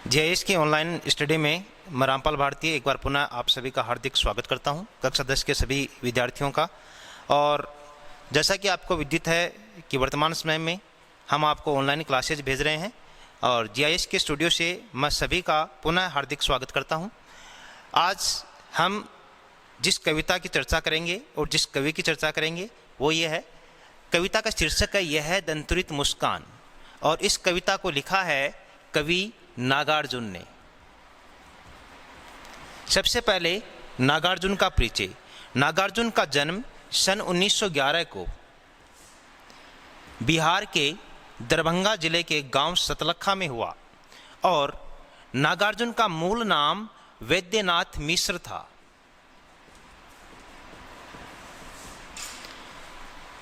JIS की online study में मैं रामपाल भारती एक बार पुनः आप सभी का हार्दिक स्वागत करता हूं, कक्षा 10 के सभी विद्यार्थियों का। और जैसा कि आपको विदित है कि वर्तमान समय में हम आपको ऑनलाइन क्लासेज भेज रहे हैं और जेआईएस के स्टूडियो से मैं सभी का पुनः हार्दिक स्वागत करता हूं। आज हम जिस कविता की चर्चा करेंगे और जिस कवि की चर्चा करेंगे वो ये है, कविता का शीर्षक है यह है दंतुरित मुस्कान और इस कविता को लिखा है कवि नागार्जुन ने। सबसे पहले नागार्जुन का परिचय। नागार्जुन का जन्म सन 1911 को बिहार के दरभंगा जिले के गांव सतलखा में हुआ और नागार्जुन का मूल नाम वैद्यनाथ मिश्र था।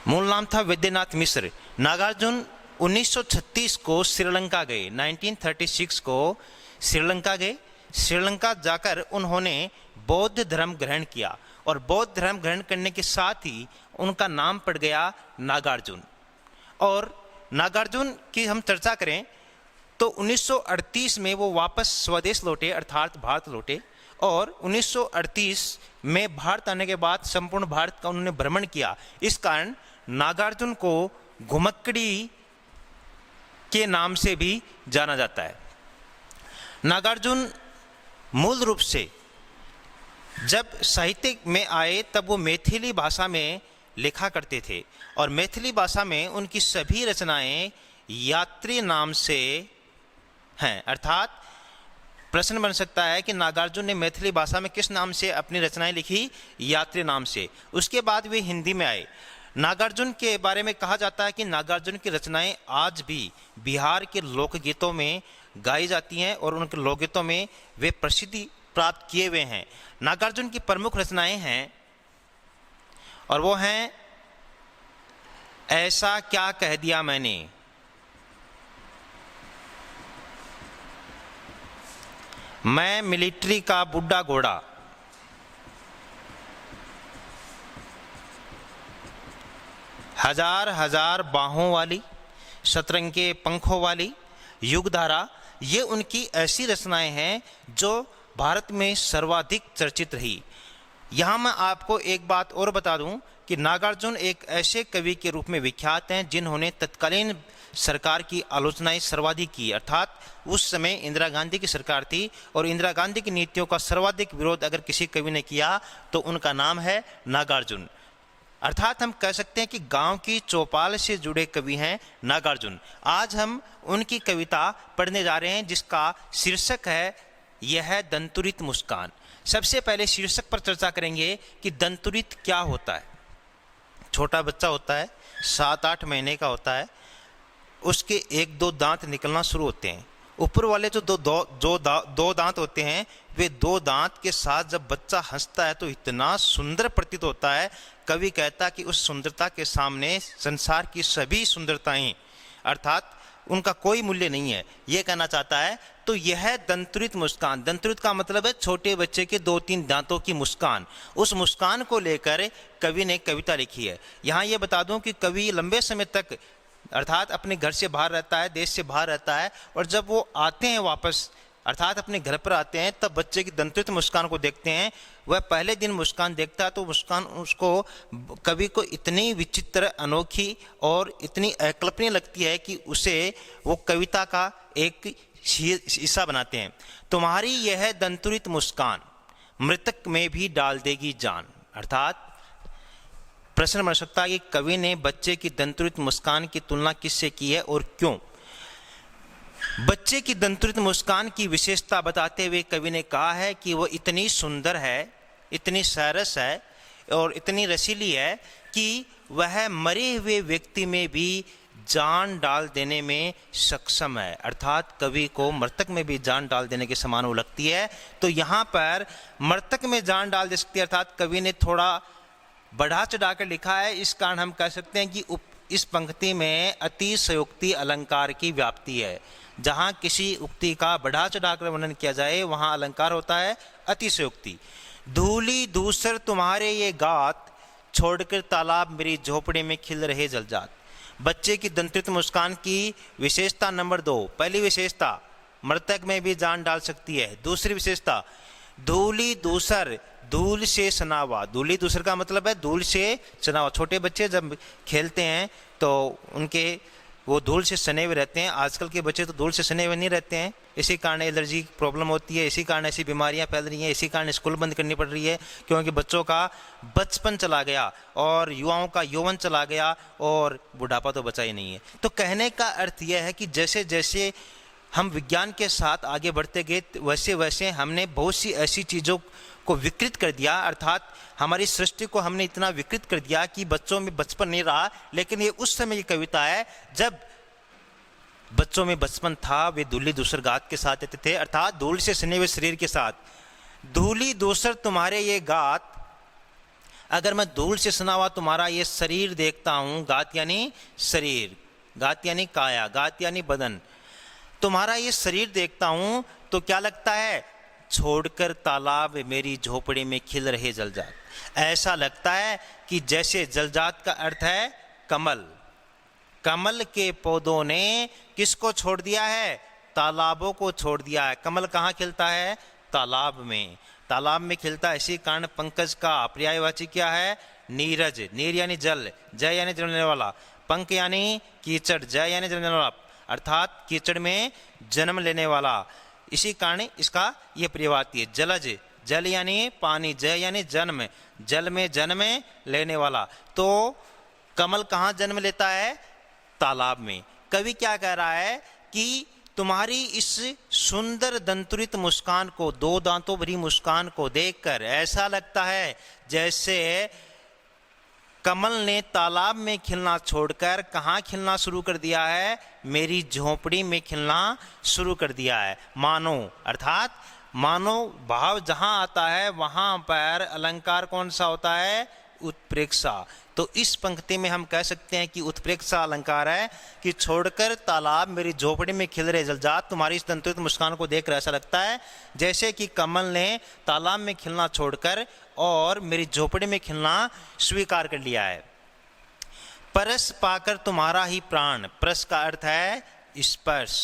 मूल नाम था वैद्यनाथ मिश्र। नागार्जुन 1936 को श्रीलंका गए, 1936 को श्रीलंका गए। श्रीलंका जाकर उन्होंने बौद्ध धर्म ग्रहण किया और बौद्ध धर्म ग्रहण करने के साथ ही उनका नाम पड़ गया नागार्जुन। और नागार्जुन की हम चर्चा करें तो 1938 में वो वापस स्वदेश लौटे अर्थात भारत लौटे और 1938 में भारत आने के बाद संपूर्ण भारत का उन्होंने भ्रमण किया। इस कारण नागार्जुन को घुमक्कड़ी के नाम से भी जाना जाता है। नागार्जुन मूल रूप से जब साहित्य में आए तब वो मैथिली भाषा में लिखा करते थे और मैथिली भाषा में उनकी सभी रचनाएं यात्री नाम से हैं। अर्थात प्रश्न बन सकता है कि नागार्जुन ने मैथिली भाषा में किस नाम से अपनी रचनाएं लिखी? यात्री नाम से। उसके बाद वे हिंदी में आए। नागार्जुन के बारे में कहा जाता है कि नागार्जुन की रचनाएं आज भी बिहार के लोकगीतों में गाई जाती हैं और उनके लोकगीतों में वे प्रसिद्धि प्राप्त किए हुए हैं। नागार्जुन की प्रमुख रचनाएं हैं और वो हैं ऐसा क्या कह दिया मैंने, मैं मिलिट्री का बुड्ढा घोड़ा, हजार हजार बाहों वाली, शतरंग के पंखों वाली, युगधारा, ये उनकी ऐसी रचनाएं हैं जो भारत में सर्वाधिक चर्चित रही। यहाँ मैं आपको एक बात और बता दूं कि नागार्जुन एक ऐसे कवि के रूप में विख्यात हैं जिन्होंने तत्कालीन सरकार की आलोचनाएं सर्वाधिक की। अर्थात उस समय इंदिरा गांधी की सरकार थी और इंदिरा गांधी की नीतियों का सर्वाधिक विरोध अगर किसी कवि ने किया तो उनका नाम है नागार्जुन। अर्थात हम कह सकते हैं कि गांव की चौपाल से जुड़े कवि हैं नागार्जुन। आज हम उनकी कविता पढ़ने जा रहे हैं जिसका शीर्षक है यह है दंतुरित मुस्कान। सबसे पहले शीर्षक पर चर्चा करेंगे कि दंतुरित क्या होता है। छोटा बच्चा होता है, 7-8 महीने का होता है, उसके 1-2 दांत निकलना शुरू होते हैं। ऊपर वाले जो दो दांत होते हैं वे 2 दांत के साथ जब बच्चा हंसता है तो इतना सुंदर प्रतीत होता है। कवि कहता कि उस सुंदरता के सामने संसार की सभी सुंदरताएं अर्थात उनका कोई मूल्य नहीं है, ये कहना चाहता है। तो यह है दंतुरित मुस्कान। दंतुरित का मतलब है छोटे बच्चे के 2-3 दांतों की मुस्कान। उस मुस्कान को लेकर कवि ने कविता लिखी है। यहाँ ये बता दूं कि कवि लंबे समय तक अर्थात अपने घर से बाहर रहता है, देश से बाहर रहता है और जब वो आते हैं वापस अर्थात अपने घर पर आते हैं तब बच्चे की दंतुरित मुस्कान को देखते हैं। वह पहले दिन मुस्कान देखता है तो मुस्कान उसको कवि को इतनी विचित्र, अनोखी और इतनी अकल्पनीय लगती है कि उसे वो कविता का एक हिस्सा बनाते हैं। तुम्हारी यह दंतुरित मुस्कान मृतक में भी डाल देगी जान। अर्थात प्रश्न बन सकता है कि कवि ने बच्चे की दंतुरित मुस्कान की तुलना किससे की है और क्यों। बच्चे की दंतुरित मुस्कान की विशेषता बताते हुए कवि ने कहा है कि वो इतनी सुंदर है, इतनी सरस है और इतनी रसीली है कि वह मरे हुए व्यक्ति में भी जान डाल देने में सक्षम है। अर्थात कवि को मृतक में भी जान डाल देने के समान वो लगती है। तो यहाँ पर मृतक में जान डाल दे सकती है अर्थात कवि ने थोड़ा बढ़ा चढ़ा कर लिखा है। इस कारण हम कह सकते हैं कि इस पंक्ति में अतिशयोक्ति अलंकार की व्याप्ति है। जहाँ किसी उक्ति का बढ़ा चढ़ाकर वर्णन किया जाए वहाँ अलंकार होता है अतिशयोक्ति। धूली दूसर तुम्हारे ये गात, छोड़कर तालाब मेरी झोपड़ी में खिल रहे जलजात। बच्चे की दंतुरित मुस्कान की विशेषता नंबर 2। पहली विशेषता मृतक में भी जान डाल सकती है। दूसरी विशेषता, धूली दूसर, धूल से सना हुआ। धूली दूसर का मतलब है धूल से सना हुआ। छोटे बच्चे जब खेलते हैं तो उनके वो धूल से सने हुए रहते हैं। आजकल के बच्चे तो धूल से सने हुए नहीं रहते हैं, इसी कारण एलर्जी की प्रॉब्लम होती है, इसी कारण ऐसी बीमारियां फैल रही हैं, इसी कारण स्कूल बंद करनी पड़ रही है, क्योंकि बच्चों का बचपन चला गया और युवाओं का यौवन चला गया और बुढ़ापा तो बचा ही नहीं है। तो कहने का अर्थ यह है कि जैसे जैसे हम विज्ञान के साथ आगे बढ़ते गए वैसे वैसे हमने बहुत सी ऐसी चीज़ों को विकृत कर दिया, अर्थात हमारी सृष्टि को हमने इतना विकृत कर दिया कि बच्चों में बचपन नहीं रहा। लेकिन ये उस समय की कविता है जब बच्चों में बचपन था, वे धूली दूसर गात के साथ रहते थे, अर्थात धूल से सने हुए शरीर के साथ। धूली दूसर तुम्हारे ये गात, अगर मैं धूल से सना हुआ तुम्हारा ये शरीर देखता हूं, गात यानी शरीर, गात यानी काया, गात यानी बदन, तुम्हारा ये शरीर देखता हूं तो क्या लगता है, छोड़कर तालाब मेरी झोपड़ी में खिल रहे जलजात। ऐसा लगता है कि जैसे जलजात का अर्थ है कमल, कमल के पौधों ने किसको छोड़ दिया है, तालाबों को छोड़ दिया है। कमल कहाँ खिलता है, तालाब में, तालाब में खिलता है। इसी कारण पंकज का पर्यायवाची क्या है, नीरज। नीर यानी जल, जय यानी जलने वाला, पंक यानी कीचड़, जय यानी जलने वाला, अर्थात कीचड़ में जन्म लेने वाला। इसी कारण इसका यह पर्यायवाची है। जलज, जल यानी पानी, जय यानी जन्म, जल में जन्म लेने वाला। तो कमल कहाँ जन्म लेता है, तालाब में। कवि क्या कह रहा है कि तुम्हारी इस सुंदर दंतुरित मुस्कान को, दो दांतों भरी मुस्कान को देखकर ऐसा लगता है जैसे कमल ने तालाब में खिलना छोड़कर कहाँ खिलना शुरू कर दिया है, मेरी झोपड़ी में खिलना शुरू कर दिया है। मानो, अर्थात मानो भाव जहाँ आता है वहाँ पर अलंकार कौन सा होता है, उत्प्रेक्षा। तो इस पंक्ति में हम कह सकते हैं कि उत्प्रेक्षा अलंकार है कि छोड़कर तालाब मेरी झोपड़ी में खिल रहे जलजात, तुम्हारी इस दंतुरित मुस्कान को देखकर ऐसा लगता है जैसे कि कमल ने तालाब में खिलना छोड़कर और मेरी झोपड़ी में खिलना स्वीकार कर लिया है। परस पाकर तुम्हारा ही प्राण, परस का अर्थ है स्पर्श,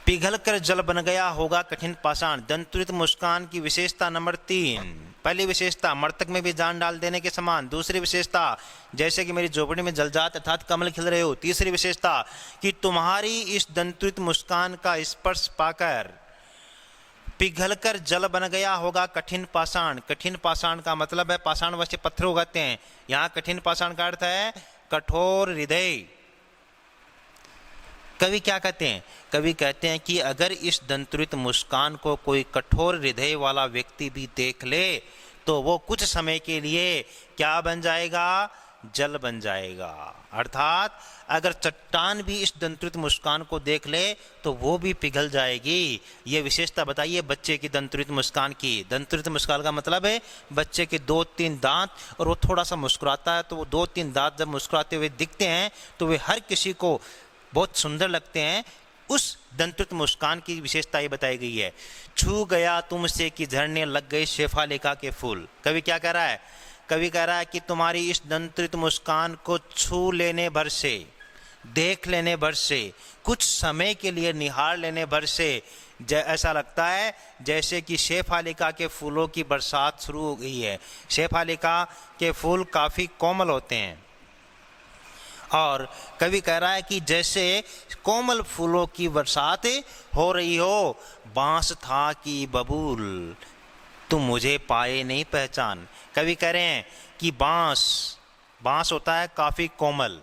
पिघल कर जल बन गया होगा कठिन पाषाण। दंतुरित मुस्कान की विशेषता नंबर 3। पहली विशेषता, मृतक में भी जान डाल देने के समान। दूसरी विशेषता, जैसे कि मेरी झोपड़ी में जलजात अर्थात कमल खिल रहे हो। तीसरी विशेषता कि तुम्हारी इस दंतुरित मुस्कान का स्पर्श पाकर पिघलकर जल बन गया होगा कठिन पाषाण। कठिन पाषाण का मतलब है, पाषाण वैसे पत्थर उगाते हैं, यहाँ कठिन पाषाण का अर्थ है कठोर हृदय। कवि क्या कहते हैं, कवि कहते हैं कि अगर इस दंतुरित मुस्कान को कोई कठोर हृदय वाला व्यक्ति भी देख ले तो वो कुछ समय के लिए क्या बन जाएगा, जल बन जाएगा। अर्थात अगर चट्टान भी इस दंतुरित मुस्कान को देख ले तो वो भी पिघल जाएगी। ये विशेषता बताइए बच्चे की दंतुरित मुस्कान की। दंतुरित मुस्कान का मतलब है बच्चे के 2-3 दांत, और वो थोड़ा सा मुस्कुराता है तो वो 2-3 दांत जब मुस्कुराते हुए दिखते हैं तो वे हर किसी को बहुत सुंदर लगते हैं। उस दंतुरित मुस्कान की विशेषता ये बताई गई है। छू गया तुमसे कि झरने लग गए शेफालिका के फूल। कवि क्या कह रहा है, कवि कह रहा है कि तुम्हारी इस दंतुरित मुस्कान को छू लेने भर से, देख लेने भर से, कुछ समय के लिए निहार लेने भर से ऐसा लगता है जैसे कि शेफालिका के फूलों की बरसात शुरू हो गई है। शेफालिका के फूल काफ़ी कोमल होते हैं और कवि कह रहा है कि जैसे कोमल फूलों की बरसात हो रही हो, बांस था कि बबूल तुम मुझे पाए नहीं पहचान। कवि कह रहे हैं कि बांस होता है काफ़ी कोमल,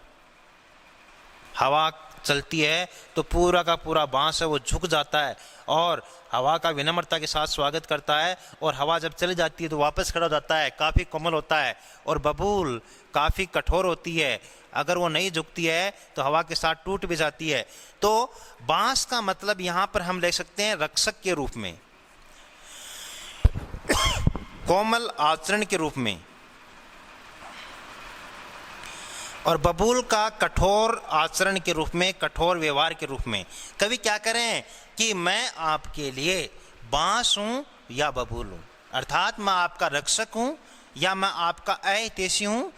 हवा चलती है तो पूरा का पूरा बांस है वो झुक जाता है और हवा का विनम्रता के साथ स्वागत करता है, और हवा जब चली जाती है तो वापस खड़ा हो जाता है, काफ़ी कोमल होता है। और बबूल काफ़ी कठोर होती है, अगर वो नहीं झुकती है तो हवा के साथ टूट भी जाती है। तो बांस का मतलब यहाँ पर हम ले सकते हैं रक्षक के रूप में, कोमल आचरण के रूप में, और बबूल का कठोर आचरण के रूप में, कठोर व्यवहार के रूप में। कवि क्या करें कि मैं आपके लिए बांस हूँ या बबूल हूँ, अर्थात मैं आपका रक्षक हूँ या मैं आपका अहितैषी हूँ,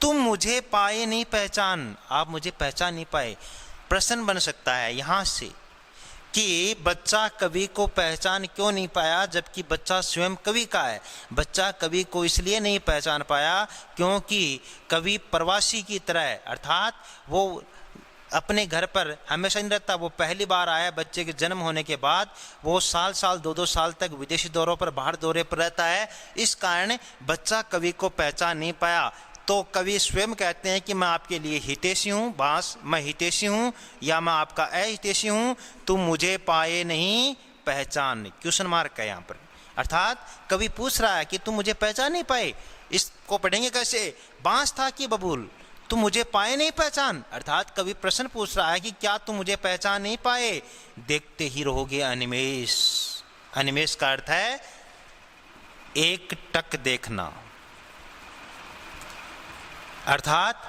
तुम मुझे पाए नहीं पहचान, आप मुझे पहचान नहीं पाए। प्रश्न बन सकता है यहाँ से कि बच्चा कवि को पहचान क्यों नहीं पाया, जबकि बच्चा स्वयं कवि का है। बच्चा कवि को इसलिए नहीं पहचान पाया क्योंकि कवि प्रवासी की तरह है, अर्थात वो अपने घर पर हमेशा नहीं रहता। वो पहली बार आया बच्चे के जन्म होने के बाद, वो साल साल 2-2 साल तक विदेशी दौरों पर, बाहर दौरे पर रहता है। इस कारण बच्चा कवि को पहचान नहीं पाया। तो कवि स्वयं कहते हैं कि मैं आपके लिए हितैषी हूँ, बांस मैं हितैषी हूँ या मैं आपका अहितैषी हूँ, तुम मुझे पाए नहीं पहचान। क्वेश्चन मार्क है यहाँ पर, अर्थात कवि पूछ रहा है कि तुम मुझे पहचान नहीं पाए। इसको पढ़ेंगे कैसे, बांस था कि बबूल, तुम मुझे पाए नहीं पहचान। अर्थात कवि प्रश्न पूछ रहा है कि क्या तुम मुझे पहचान नहीं पाए, देखते ही रहोगे अनिमेष। अनिमेष का अर्थ है एक टक देखना, अर्थात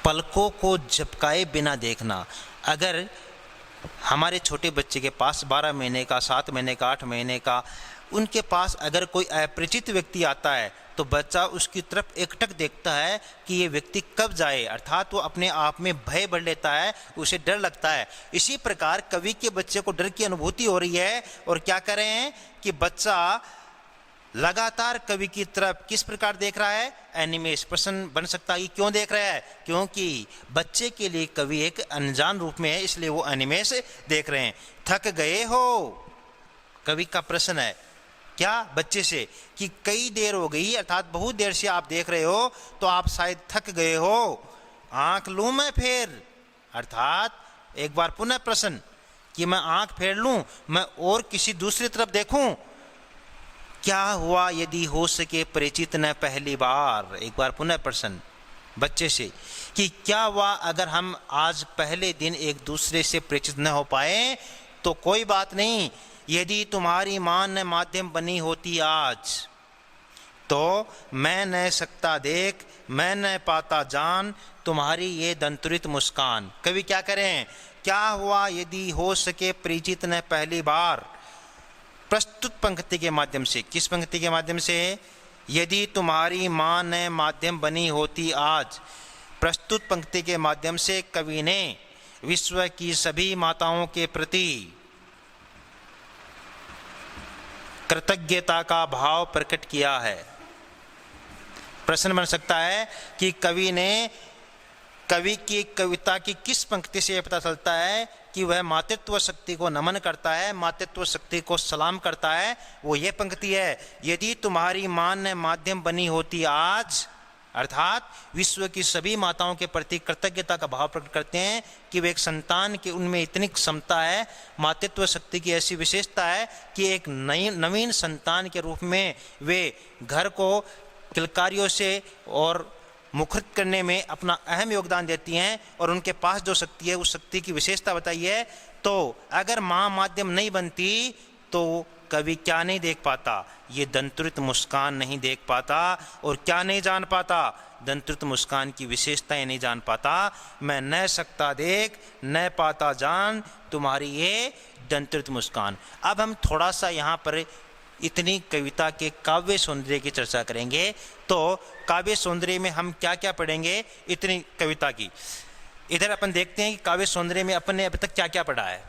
पलकों को झपकाए बिना देखना। अगर हमारे छोटे बच्चे के पास 12 महीने का, 7 महीने का, 8 महीने का, उनके पास अगर कोई अपरिचित व्यक्ति आता है तो बच्चा उसकी तरफ एकटक देखता है कि ये व्यक्ति कब जाए, अर्थात वो अपने आप में भय बढ़ लेता है, उसे डर लगता है। इसी प्रकार कवि के बच्चे को डर की अनुभूति हो रही है और क्या कर रहे हैं कि बच्चा लगातार कवि की तरफ किस प्रकार देख रहा है, एनिमेश। प्रश्न बन सकता है कि क्यों देख रहा है, क्योंकि बच्चे के लिए कवि एक अनजान रूप में है, इसलिए वो एनिमेश देख रहे हैं। थक गए हो, कवि का प्रश्न है क्या बच्चे से कि कई देर हो गई, अर्थात बहुत देर से आप देख रहे हो तो आप शायद थक गए हो, आंख लूं मैं फेर, अर्थात एक बार पुनः प्रश्न कि मैं आंख फेर लूं, मैं और किसी दूसरी तरफ देखूं। क्या हुआ यदि हो सके परिचित न पहली बार, एक बार पुनः प्रश्न बच्चे से कि क्या हुआ अगर हम आज पहले दिन एक दूसरे से परिचित न हो पाए तो कोई बात नहीं, यदि तुम्हारी मां न माध्यम बनी होती आज तो मैं न सकता देख, मैं न पाता जान तुम्हारी ये दंतुरित मुस्कान। कवि क्या करें, क्या हुआ यदि हो सके परिचित न पहली बार, प्रस्तुत पंक्ति के माध्यम से। किस पंक्ति के माध्यम से, यदि तुम्हारी मां न माध्यम बनी होती आज। प्रस्तुत पंक्ति के माध्यम से कवि ने विश्व की सभी माताओं के प्रति कृतज्ञता का भाव प्रकट किया है। प्रश्न बन सकता है कि कवि की कविता की किस पंक्ति से यह पता चलता है कि वह मातृत्व शक्ति को नमन करता है, मातृत्व शक्ति को सलाम करता है। वो ये पंक्ति है, यदि तुम्हारी मां ने माध्यम बनी होती आज, अर्थात विश्व की सभी माताओं के प्रति कृतज्ञता का भाव प्रकट करते हैं कि वे एक संतान की उनमें इतनी क्षमता है, मातृत्व शक्ति की ऐसी विशेषता है कि एक नवीन संतान के रूप में वे घर को किलकारियों से और मुखरित करने में अपना अहम योगदान देती हैं और उनके पास जो शक्ति है उस शक्ति की विशेषता बताई है। तो अगर मां माध्यम नहीं बनती तो कवि क्या नहीं देख पाता, ये दंतुरित मुस्कान नहीं देख पाता और क्या नहीं जान पाता, दंतुरित मुस्कान की विशेषताएं नहीं जान पाता। मैं न सकता देख न पाता जान तुम्हारी ये दंतुरित मुस्कान। अब हम थोड़ा सा यहाँ पर इतनी कविता के काव्य सौंदर्य की चर्चा करेंगे। तो काव्य सौंदर्य में हम क्या क्या पढ़ेंगे इतनी कविता की। इधर अपन देखते हैं कि काव्य सौंदर्य में अपने अब तक क्या क्या पढ़ा है।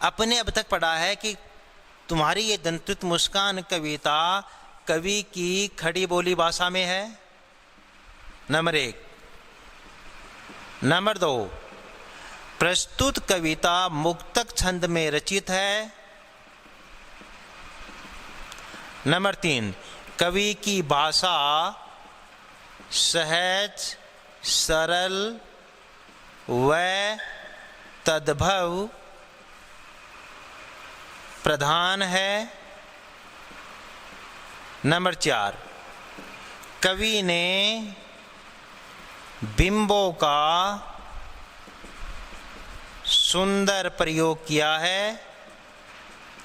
अपने अब तक पढ़ा है कि तुम्हारी ये दंतुरित मुस्कान कविता कवि की खड़ी बोली भाषा में है, नंबर 1। नंबर 2, प्रस्तुत कविता मुक्तक छंद में रचित है। नंबर 3, कवि की भाषा सहज, सरल व तद्भव प्रधान है। नंबर 4, कवि ने बिंबों का सुंदर प्रयोग किया है।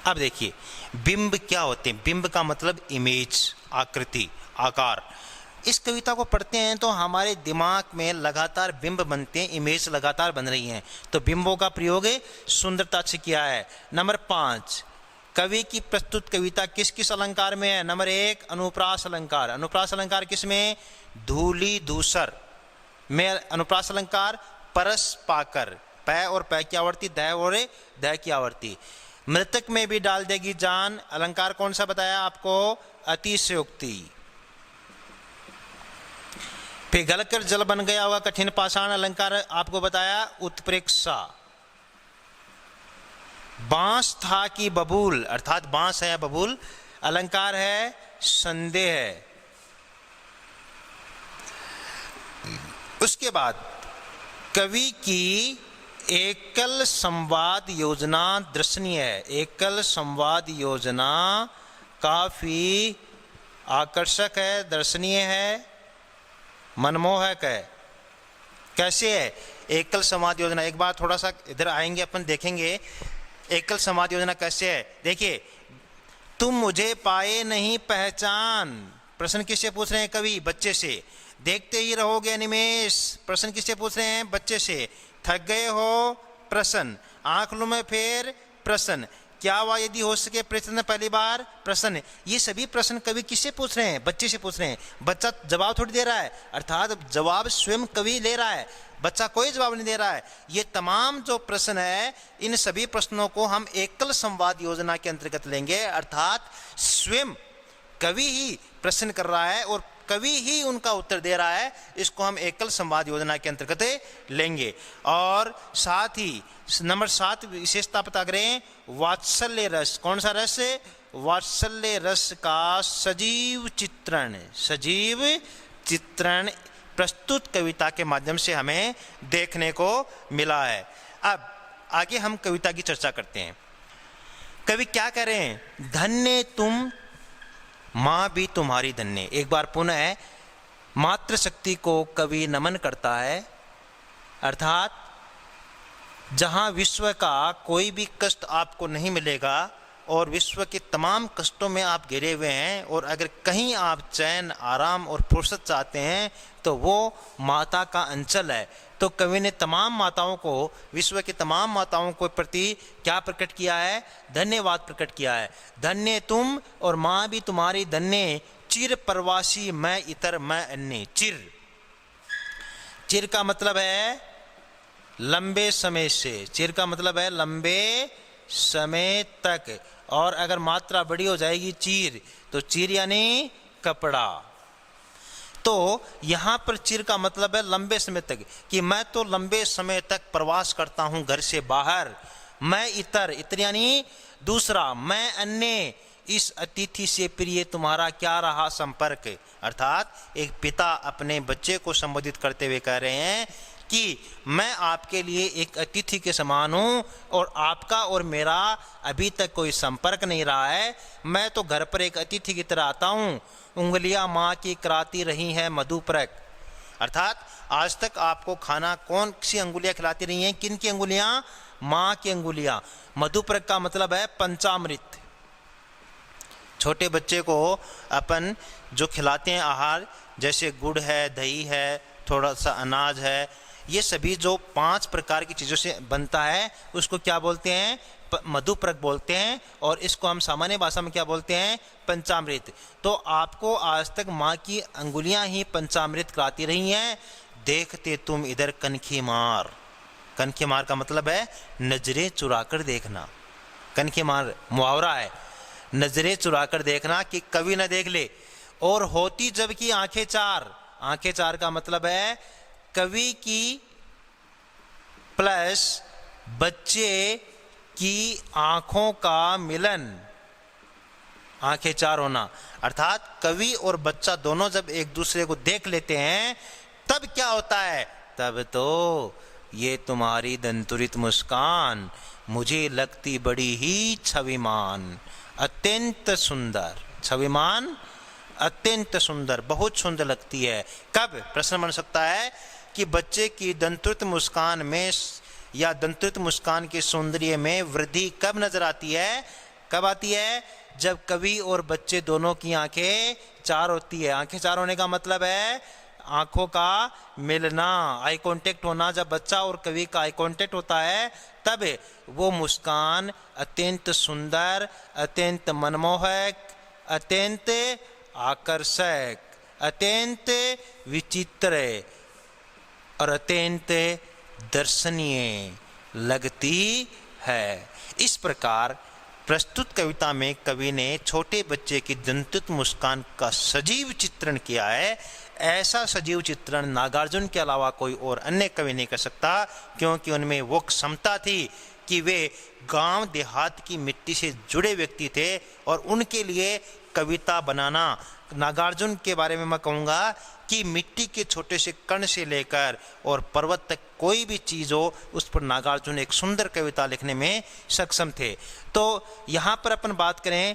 अब देखिए बिंब क्या होते हैं। बिंब का मतलब इमेज, आकृति, आकार। इस कविता को पढ़ते हैं तो हमारे दिमाग में लगातार बिंब बनते हैं, इमेज लगातार बन रही हैं। तो बिंबों का प्रयोग सुंदरता से किया है। नंबर 5, कवि की प्रस्तुत कविता किस किस अलंकार में है। नंबर 1, अनुप्रास अलंकार। अनुप्रास अलंकार किसमें, धूली धूसर में अनुप्रास अलंकार, परस पाकर। पै और पै की आवर्ती, दै और दै की आवर्ती। मृतक में भी डाल देगी जान, अलंकार कौन सा बताया आपको? अतिशयोक्ति। पिघलकर जल बन गया होगा कठिन पाषाण, अलंकार आपको बताया उत्प्रेक्षा। बांस था कि बबूल, अर्थात बांस है बबूल, अलंकार है संदेह। उसके बाद कवि की एकल संवाद योजना दर्शनीय है। एकल संवाद योजना काफी आकर्षक है, दर्शनीय है, मनमोहक है। कैसे है एकल संवाद योजना? एक बार थोड़ा सा इधर आएंगे, अपन देखेंगे एकल संवाद योजना कैसे है। देखिए, तुम मुझे पाए नहीं पहचान, प्रश्न किससे पूछ रहे हैं कवि? बच्चे से। देखते ही रहोगे निमेष, प्रश्न किससे पूछ रहे हैं? बच्चे से। थक गए हो? प्रश्न। आंख लो में फिर प्रश्न। क्या हुआ यदि हो सके प्रश्न पहली बार? प्रश्न। ये सभी प्रश्न कवि किससे पूछ रहे हैं? बच्चे से पूछ रहे हैं। बच्चा जवाब थोड़ी दे रहा है, अर्थात जवाब स्वयं कवि ले रहा है, बच्चा कोई जवाब नहीं दे रहा है। ये तमाम जो प्रश्न है, इन सभी प्रश्नों को हम एकल संवाद योजना के अंतर्गत लेंगे, अर्थात स्वयं कवि ही प्रश्न कर रहा है और कवि ही उनका उत्तर दे रहा है। इसको हम एकल संवाद योजना के अंतर्गत लेंगे। और साथ ही नंबर 7 विशेषता बता करें, वात्सल्य रस। कौन सा रस? वात्सल्य रस का सजीव चित्रण, सजीव चित्रण प्रस्तुत कविता के माध्यम से हमें देखने को मिला है। अब आगे हम कविता की चर्चा करते हैं। कवि क्या कह रहे हैं? धन्य तुम माँ भी तुम्हारी धन्य। एक बार पुनः मातृशक्ति को कवि नमन करता है, अर्थात जहाँ विश्व का कोई भी कष्ट आपको नहीं मिलेगा और विश्व के तमाम कष्टों में आप घिरे हुए हैं, और अगर कहीं आप चैन, आराम और फुर्सत चाहते हैं तो वो माता का अंचल है। तो कवि ने तमाम माताओं को, विश्व की तमाम माताओं के प्रति क्या प्रकट किया है? धन्यवाद प्रकट किया है। धन्य तुम और माँ भी तुम्हारी धन्य, चिर प्रवासी मैं इतर मैं अन्य। चिर, चिर का मतलब है लंबे समय से, चिर का मतलब है लंबे समय तक। और अगर मात्रा बड़ी हो जाएगी चीर, तो चीर यानी कपड़ा। तो यहां पर चिर का मतलब है लंबे समय तक, कि मैं तो लंबे समय तक प्रवास करता हूं घर से बाहर। मैं इतर, इतर यानी दूसरा, मैं अन्य, इस अतिथि से प्रिय तुम्हारा क्या रहा संपर्क। अर्थात एक पिता अपने बच्चे को संबोधित करते हुए कह रहे हैं कि मैं आपके लिए एक अतिथि के समान हूँ और आपका और मेरा अभी तक कोई संपर्क नहीं रहा है। मैं तो घर पर एक अतिथि की तरह आता हूँ। उंगलियाँ माँ की कराती रही हैं मधुपरक, अर्थात आज तक आपको खाना कौन सी अंगुलियाँ खिलाती रही हैं? किन की अंगुलियाँ? माँ की अंगुलियाँ। मधुपरक का मतलब है पंचामृत। छोटे बच्चे को अपन जो खिलाते हैं आहार, जैसे गुड़ है, दही है, थोड़ा सा अनाज है, ये सभी जो 5 प्रकार की चीज़ों से बनता है उसको क्या बोलते हैं? मधुपरक बोलते हैं। और इसको हम सामान्य भाषा में क्या बोलते हैं? पंचामृत। तो आपको आज तक माँ की अंगुलियां ही पंचामृत कराती रही हैं। देखते तुम इधर कनखी मार। कनखी मार का मतलब है नजरें चुरा कर देखना। कनखी मार मुहावरा है, नजरें चुरा कर देखना कि कवि न देख ले। और होती जब की आंखें चार। आंखें चार का मतलब है कवि की प्लस बच्चे की आंखों का मिलन, आंखें चार होना। अर्थात कवि और बच्चा दोनों जब एक दूसरे को देख लेते हैं तब क्या होता है? तब तो ये तुम्हारी दंतुरित मुस्कान मुझे लगती बड़ी ही छविमान, अत्यंत सुंदर। छविमान अत्यंत सुंदर, बहुत सुंदर लगती है। कब? प्रश्न बन सकता है कि बच्चे की दंतुरित मुस्कान में या दंतुरित मुस्कान के सौंदर्य में वृद्धि कब नजर आती है? कब आती है? जब कवि और बच्चे दोनों की आंखें चार होती है। आंखें चार होने का मतलब है आंखों का मिलना, आई कांटेक्ट होना। जब बच्चा और कवि का आई कांटेक्ट होता है तब वो मुस्कान अत्यंत सुंदर, अत्यंत मनमोहक, अत्यंत आकर्षक, अत्यंत विचित्र और अत्यंत दर्शनीय लगती है। इस प्रकार प्रस्तुत कविता में कवि ने छोटे बच्चे की दंतित मुस्कान का सजीव चित्रण किया है। ऐसा सजीव चित्रण नागार्जुन के अलावा कोई और अन्य कवि नहीं कर सकता, क्योंकि उनमें वो क्षमता थी कि वे गांव देहात की मिट्टी से जुड़े व्यक्ति थे और उनके लिए कविता बनाना, नागार्जुन के बारे में मैं कहूँगा कि मिट्टी के छोटे से कण से लेकर और पर्वत तक कोई भी चीज़ हो, उस पर नागार्जुन एक सुंदर कविता लिखने में सक्षम थे। तो यहाँ पर अपन बात करें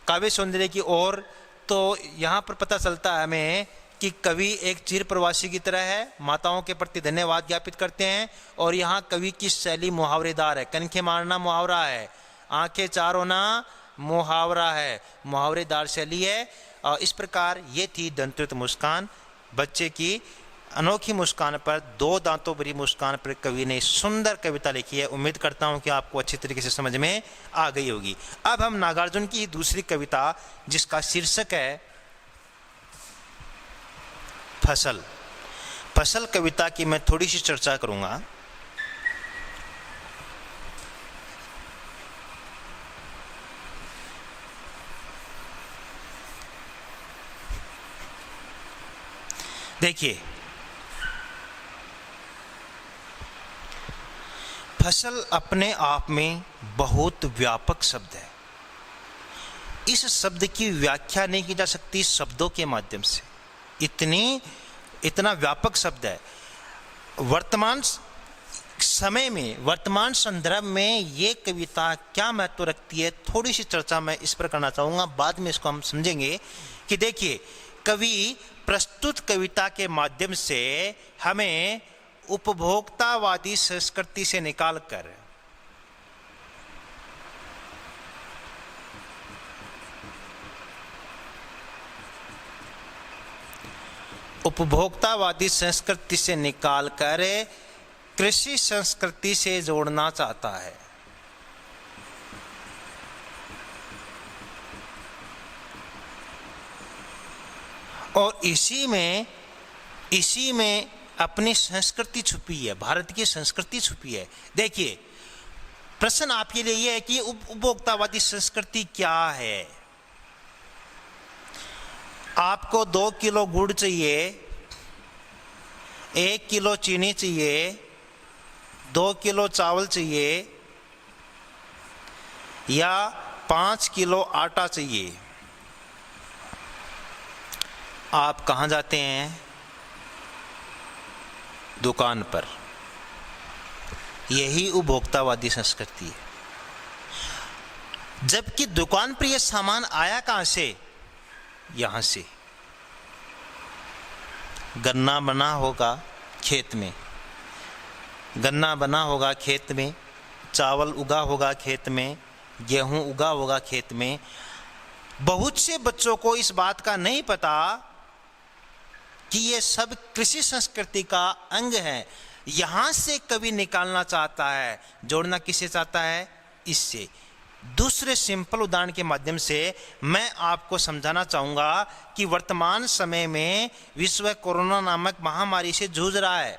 काव्य सौंदर्य की ओर, तो यहाँ पर पता चलता है हमें कि कवि एक चिर प्रवासी की तरह है, माताओं के प्रति धन्यवाद ज्ञापित करते हैं। और यहाँ कवि की शैली मुहावरेदार है, कनखे मारना मुहावरा है, आंखें चार होना मुहावरा है, मुहावरेदार शैली है। और इस प्रकार ये थी दंतित मुस्कान, बच्चे की अनोखी मुस्कान पर, दो दांतों भरी मुस्कान पर कवि ने सुंदर कविता लिखी है। उम्मीद करता हूँ कि आपको अच्छी तरीके से समझ में आ गई होगी। अब हम नागार्जुन की दूसरी कविता जिसका शीर्षक है फसल, फसल कविता की मैं थोड़ी सी चर्चा करूंगा। देखिए, फसल अपने आप में बहुत व्यापक शब्द है। इस शब्द की व्याख्या नहीं की जा सकती शब्दों के माध्यम से, इतना व्यापक शब्द है। वर्तमान समय में, वर्तमान संदर्भ में ये कविता क्या महत्व रखती है, थोड़ी सी चर्चा मैं इस पर करना चाहूँगा, बाद में इसको हम समझेंगे। कि देखिए, कवि प्रस्तुत कविता के माध्यम से हमें उपभोक्तावादी संस्कृति से निकालकर कृषि संस्कृति से जोड़ना चाहता है। और इसी में अपनी संस्कृति छुपी है, भारत की संस्कृति छुपी है। देखिए, प्रश्न आपके लिए यह है कि उपभोक्तावादी संस्कृति क्या है। आपको 2 किलो गुड़ चाहिए, 1 किलो चीनी चाहिए, 2 किलो चावल चाहिए या 5 किलो आटा चाहिए। आप कहाँ जाते हैं? दुकान पर। यही उपभोक्तावादी संस्कृति है। जबकि दुकान पर यह सामान आया कहाँ से? यहां से। गन्ना बना होगा खेत में, गन्ना बना होगा खेत में, चावल उगा होगा खेत में, गेहूं उगा होगा खेत में। बहुत से बच्चों को इस बात का नहीं पता कि ये सब कृषि संस्कृति का अंग है। यहां से कवि निकालना चाहता है, जोड़ना किसे चाहता है? इससे। दूसरे सिंपल उदाहरण के माध्यम से मैं आपको समझाना चाहूंगा कि वर्तमान समय में विश्व कोरोना नामक महामारी से जूझ रहा है।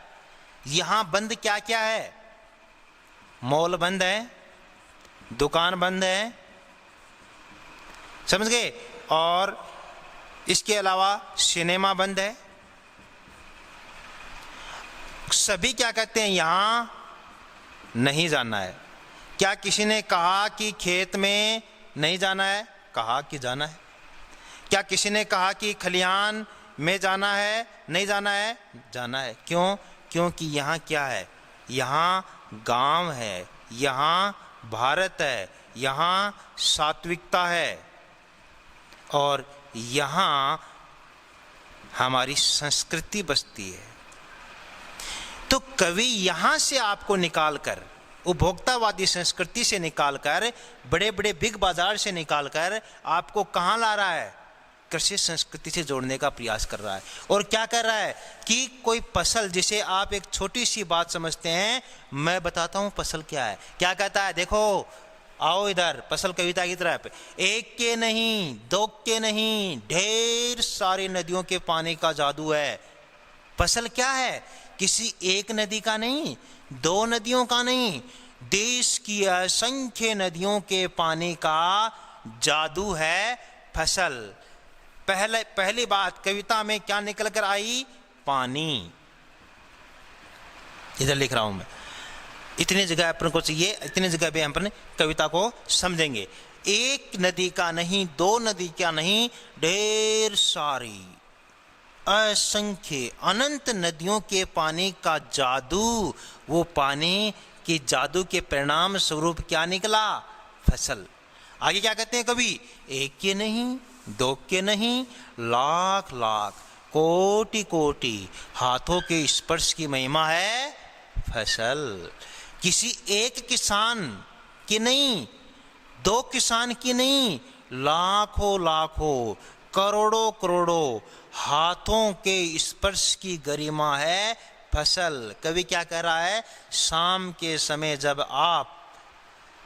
यहां बंद क्या क्या है? मॉल बंद है, दुकान बंद है, समझ गए? और इसके अलावा सिनेमा बंद है। सभी क्या कहते हैं? यहां नहीं जाना है। क्या किसी ने कहा कि खेत में नहीं जाना है? कहा कि जाना है। क्या किसी ने कहा कि खलिहान में जाना है? नहीं जाना है? जाना है। क्यों? क्योंकि यहाँ क्या है? यहाँ गांव है, यहाँ भारत है, यहाँ सात्विकता है और यहाँ हमारी संस्कृति बसती है। तो कवि यहाँ से आपको निकालकर, उपभोक्तावादी संस्कृति से निकालकर, बड़े बड़े बिग बाजार से निकालकर आपको कहाँ ला रहा है? कृषि संस्कृति से जोड़ने का प्रयास कर रहा है। और क्या कर रहा है कि कोई फसल, जिसे आप एक छोटी सी बात समझते हैं, मैं बताता हूँ फसल क्या है। क्या कहता है? देखो, आओ इधर फसल कविता की तरफ। एक के नहीं, दो के नहीं, ढेर सारी नदियों के पानी का जादू है। फसल क्या है? किसी एक नदी का नहीं, दो नदियों का नहीं, देश की असंख्य नदियों के पानी का जादू है फसल। पहली बात कविता में क्या निकल कर आई? पानी। इधर लिख रहा हूं मैं, इतनी जगह अपन को चाहिए, इतनी जगह पे अपन कविता को समझेंगे। एक नदी का नहीं, दो नदी का नहीं, ढेर सारी असंख्य अनंत नदियों के पानी का जादू, वो पानी के जादू के परिणाम स्वरूप क्या निकला? फसल। आगे क्या कहते हैं कवि? एक के नहीं, दो के नहीं, लाख लाख कोटि कोटि हाथों के स्पर्श की महिमा है फसल। किसी एक किसान की नहीं, दो किसान की नहीं, लाखों लाखों करोड़ों करोड़ों हाथों के स्पर्श की गरिमा है फसल। कवि क्या कह रहा है? शाम के समय जब आप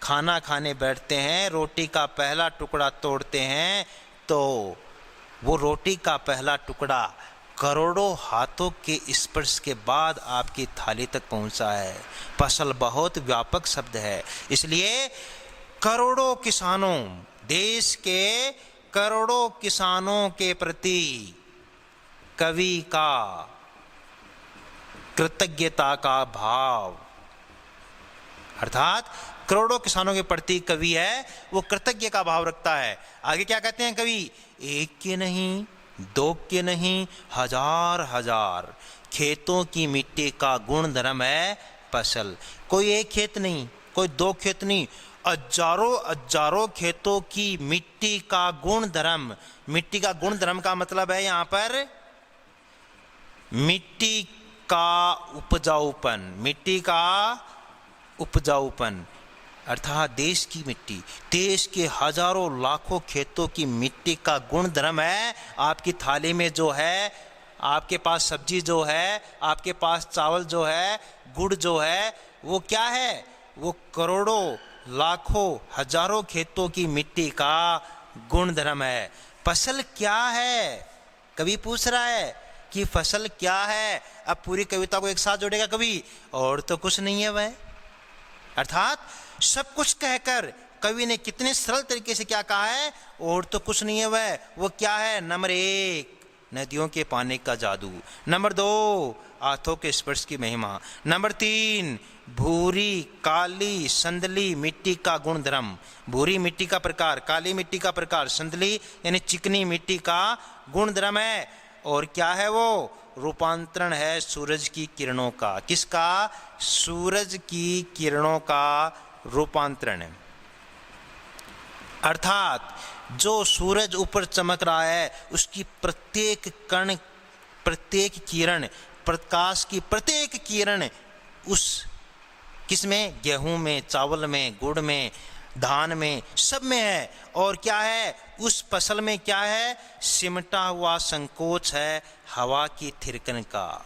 खाना खाने बैठते हैं, रोटी का पहला टुकड़ा तोड़ते हैं, तो वो रोटी का पहला टुकड़ा करोड़ों हाथों के स्पर्श के बाद आपकी थाली तक पहुंचा है। फसल बहुत व्यापक शब्द है, इसलिए करोड़ों किसानों, देश के करोड़ों किसानों के प्रति कवि का कृतज्ञता का भाव, अर्थात करोड़ों किसानों के प्रति कवि है वो कृतज्ञ का भाव रखता है। आगे क्या कहते हैं कवि? एक के नहीं, दो के नहीं, हजार हजार खेतों की मिट्टी का गुण धर्म है फसल। कोई एक खेत नहीं, कोई दो खेत नहीं, हजारों हजारों खेतों की मिट्टी का गुण धर्म। मिट्टी का गुण धर्म का मतलब है यहां पर मिट्टी का उपजाऊपन, मिट्टी का उपजाऊपन, अर्थात देश की मिट्टी, देश के हजारों लाखों खेतों की मिट्टी का गुण धर्म है आपकी थाली में जो है, आपके पास सब्जी जो है, आपके पास चावल जो है, गुड़ जो है, वो क्या है? वो करोड़ों लाखों हजारों खेतों की मिट्टी का गुण धर्म है। फसल क्या है? कवि पूछ रहा है कि फसल क्या है। अब पूरी कविता को एक साथ जोड़ेगा कवि, और तो कुछ नहीं है वह, अर्थात सब कुछ कहकर कवि ने कितने सरल तरीके से क्या कहा है? और तो कुछ नहीं है वह, वो क्या है? नंबर एक, नदियों के पानी का जादू। नंबर दो, हाथों के स्पर्श की महिमा। नंबर तीन, भूरी काली संदली मिट्टी का गुण धर्म। भूरी मिट्टी का प्रकार, काली मिट्टी का प्रकार, संदली यानी चिकनी मिट्टी का गुण धर्म है। और क्या है वो? रूपांतरण है सूरज की किरणों का। किसका? सूरज की किरणों का रूपांतरण है, अर्थात जो सूरज ऊपर चमक रहा है उसकी प्रत्येक कण, प्रत्येक किरण, प्रकाश की प्रत्येक किरण उस किसमें? गेहूं में, चावल में, गुड़ में, धान में, सब में है। और क्या है? उस फसल में क्या है? सिमटा हुआ संकोच है हवा की थिरकन का।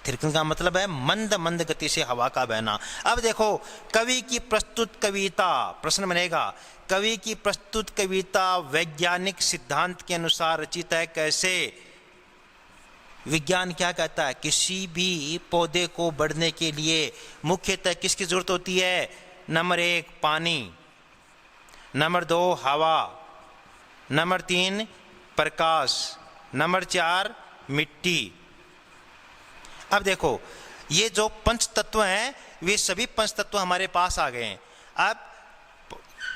थिरकन का मतलब है मंद मंद गति से हवा का बहना। अब देखो कवि की प्रस्तुत कविता, प्रश्न बनेगा, कवि की प्रस्तुत कविता वैज्ञानिक सिद्धांत के अनुसार रचित है। कैसे? विज्ञान क्या कहता है? किसी भी पौधे को बढ़ने के लिए मुख्यतः किसकी जरूरत होती है? नंबर एक, पानी। नंबर दो, हवा। नंबर तीन, प्रकाश। नंबर चार, मिट्टी। अब देखो ये जो पंच तत्व हैं वे सभी पंच तत्व हमारे पास आ गए हैं। अब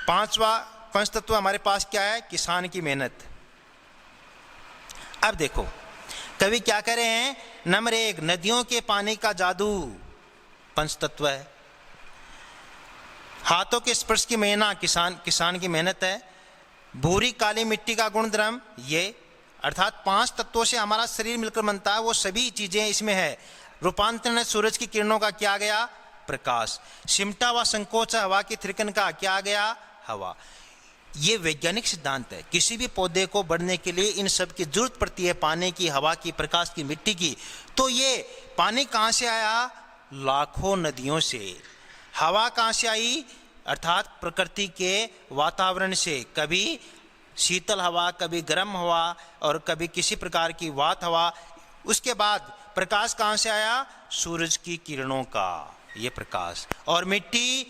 पांचवा पंच तत्व हमारे पास क्या है? किसान की मेहनत। अब देखो कवि क्या कह रहे हैं? नंबर एक, नदियों के पानी का जादू पंच तत्व है। हाथों के स्पर्श की मेहनत, किसान की मेहनत है। भूरी काली मिट्टी का गुण धर्म, ये अर्थात पांच तत्वों से हमारा शरीर मिलकर बनता है, वो सभी चीजें इसमें है। रूपांतरण सूरज की किरणों का क्या गया? प्रकाश। सिमटा हुआ संकोच हवा की थिरकन का क्या गया? हवा। ये वैज्ञानिक सिद्धांत है। किसी भी पौधे को बढ़ने के लिए इन सब की जरूरत पड़ती है, पानी की, हवा की, प्रकाश की, मिट्टी की। तो ये पानी कहां से आया? लाखों नदियों से। हवा कहां से आई? अर्थात प्रकृति के वातावरण से। कभी शीतल हवा, कभी गर्म हवा और कभी किसी प्रकार की वात हवा। उसके बाद प्रकाश कहां से आया? सूरज की किरणों का ये प्रकाश, और मिट्टी